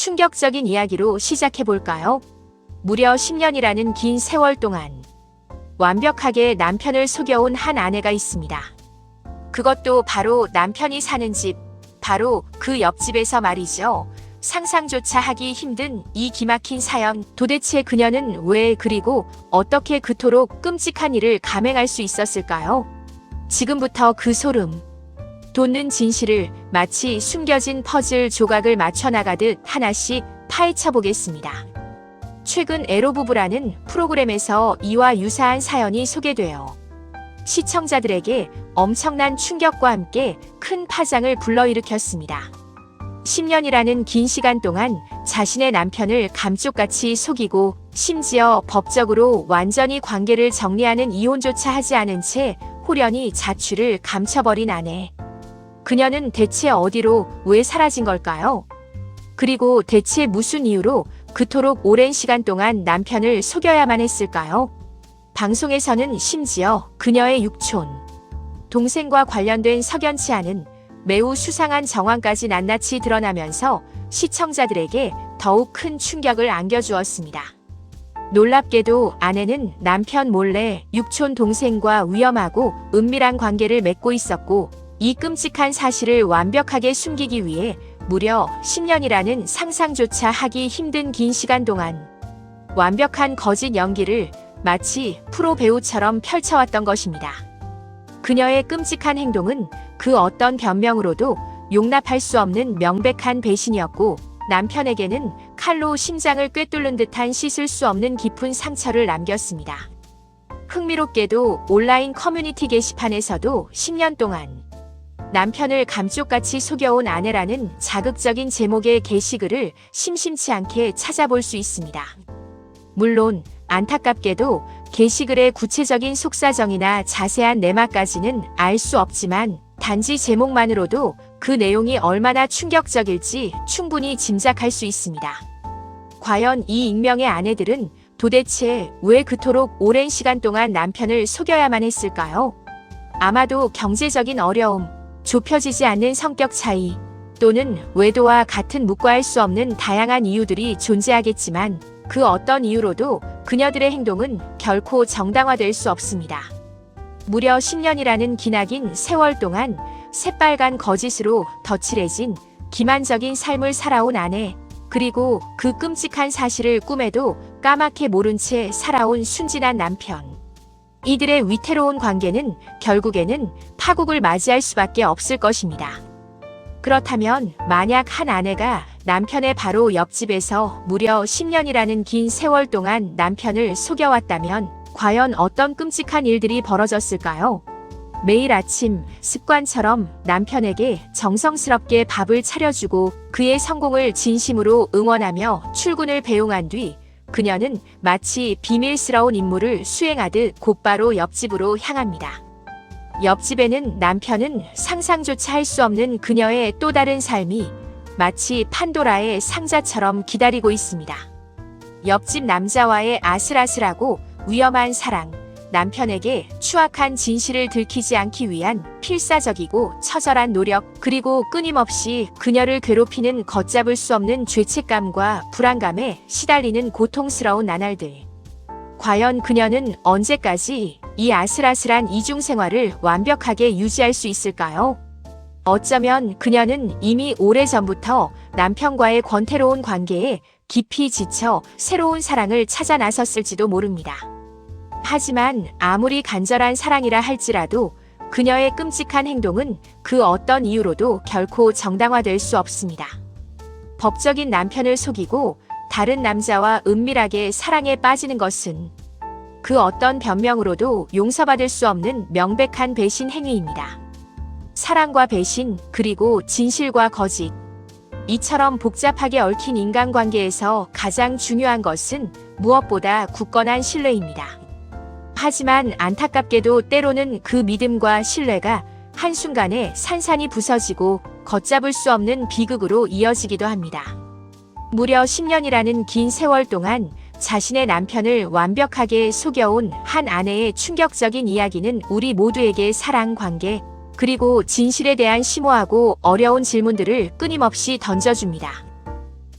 충격적인 이야기로 시작해볼까요? 무려 10년이라는 긴 세월 동안 완벽하게 남편을 속여온 한 아내가 있습니다. 그것도 바로 남편이 사는 집, 바로 그 옆집에서 말이죠. 상상조차 하기 힘든 이 기막힌 사연, 도대체 그녀는 왜 그리고 어떻게 그토록 끔찍한 일을 감행할 수 있었을까요? 지금부터 그 소름 돋는 진실을 마치 숨겨진 퍼즐 조각을 맞춰나가듯 하나씩 파헤쳐 보겠습니다. 최근 에로부부라는 프로그램에서 이와 유사한 사연이 소개되어 시청자들에게 엄청난 충격과 함께 큰 파장을 불러일으켰습니다. 10년이라는 긴 시간 동안 자신의 남편을 감쪽같이 속이고 심지어 법적으로 완전히 관계를 정리하는 이혼조차 하지 않은 채 호련히 자취를 감춰버린 아내. 그녀는 대체 어디로 왜 사라진 걸까요? 그리고 대체 무슨 이유로 그토록 오랜 시간 동안 남편을 속여야만 했을까요? 방송에서는 심지어 그녀의 육촌, 동생과 관련된 석연치 않은 매우 수상한 정황까지 낱낱이 드러나면서 시청자들에게 더욱 큰 충격을 안겨주었습니다. 놀랍게도 아내는 남편 몰래 육촌 동생과 위험하고 은밀한 관계를 맺고 있었고, 이 끔찍한 사실을 완벽하게 숨기기 위해 무려 10년이라는 상상조차 하기 힘든 긴 시간 동안 완벽한 거짓 연기를 마치 프로 배우처럼 펼쳐왔던 것입니다. 그녀의 끔찍한 행동은 그 어떤 변명으로도 용납할 수 없는 명백한 배신이었고, 남편에게는 칼로 심장을 꿰뚫는 듯한 씻을 수 없는 깊은 상처를 남겼습니다. 흥미롭게도 온라인 커뮤니티 게시판에서도 10년 동안 남편을 감쪽같이 속여온 아내라는 자극적인 제목의 게시글을 심심치 않게 찾아볼 수 있습니다. 물론 안타깝게도 게시글의 구체적인 속사정이나 자세한 내막까지는 알 수 없지만, 단지 제목만으로도 그 내용이 얼마나 충격적일지 충분히 짐작할 수 있습니다. 과연 이 익명의 아내들은 도대체 왜 그토록 오랜 시간 동안 남편을 속여야만 했을까요? 아마도 경제적인 어려움, 좁혀지지 않는 성격 차이, 또는 외도와 같은 묵과할 수 없는 다양한 이유들이 존재하겠지만, 그 어떤 이유로도 그녀들의 행동은 결코 정당화될 수 없습니다. 무려 10년이라는 기나긴 세월 동안 새빨간 거짓으로 덧칠해진 기만적인 삶을 살아온 아내, 그리고 그 끔찍한 사실을 꿈에도 까맣게 모른 채 살아온 순진한 남편. 이들의 위태로운 관계는 결국에는 파국을 맞이할 수밖에 없을 것입니다. 그렇다면 만약 한 아내가 남편의 바로 옆집에서 무려 10년이라는 긴 세월 동안 남편을 속여왔다면 과연 어떤 끔찍한 일들이 벌어졌을까요? 매일 아침 습관처럼 남편에게 정성스럽게 밥을 차려주고 그의 성공을 진심으로 응원하며 출근을 배웅한 뒤 그녀는 마치 비밀스러운 임무를 수행하듯 곧바로 옆집으로 향합니다. 옆집에는 남편은 상상조차 할 수 없는 그녀의 또 다른 삶이 마치 판도라의 상자처럼 기다리고 있습니다. 옆집 남자와의 아슬아슬하고 위험한 사랑, 남편에게 추악한 진실을 들키지 않기 위한 필사적이고 처절한 노력, 그리고 끊임없이 그녀를 괴롭히는 걷잡을 수 없는 죄책감과 불안감에 시달리는 고통스러운 나날들. 과연 그녀는 언제까지 이 아슬아슬한 이중생활을 완벽하게 유지할 수 있을까요? 어쩌면 그녀는 이미 오래전부터 남편과의 권태로운 관계에 깊이 지쳐 새로운 사랑을 찾아 나섰을지도 모릅니다. 하지만 아무리 간절한 사랑이라 할지라도 그녀의 끔찍한 행동은 그 어떤 이유로도 결코 정당화될 수 없습니다. 법적인 남편을 속이고 다른 남자와 은밀하게 사랑에 빠지는 것은 그 어떤 변명으로도 용서받을 수 없는 명백한 배신 행위입니다. 사랑과 배신, 그리고 진실과 거짓. 이처럼 복잡하게 얽힌 인간관계에서 가장 중요한 것은 무엇보다 굳건한 신뢰입니다. 하지만 안타깝게도 때로는 그 믿음과 신뢰가 한순간에 산산이 부서지고 걷잡을 수 없는 비극으로 이어지기도 합니다. 무려 10년이라는 긴 세월 동안 자신의 남편을 완벽하게 속여온 한 아내의 충격적인 이야기는 우리 모두에게 사랑, 관계, 그리고 진실에 대한 심오하고 어려운 질문들을 끊임없이 던져줍니다.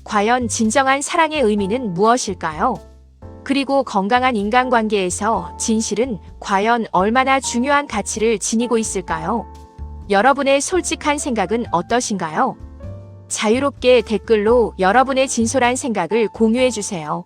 과연 진정한 사랑의 의미는 무엇일까요? 그리고 건강한 인간관계에서 진실은 과연 얼마나 중요한 가치를 지니고 있을까요? 여러분의 솔직한 생각은 어떠신가요? 자유롭게 댓글로 여러분의 진솔한 생각을 공유해 주세요.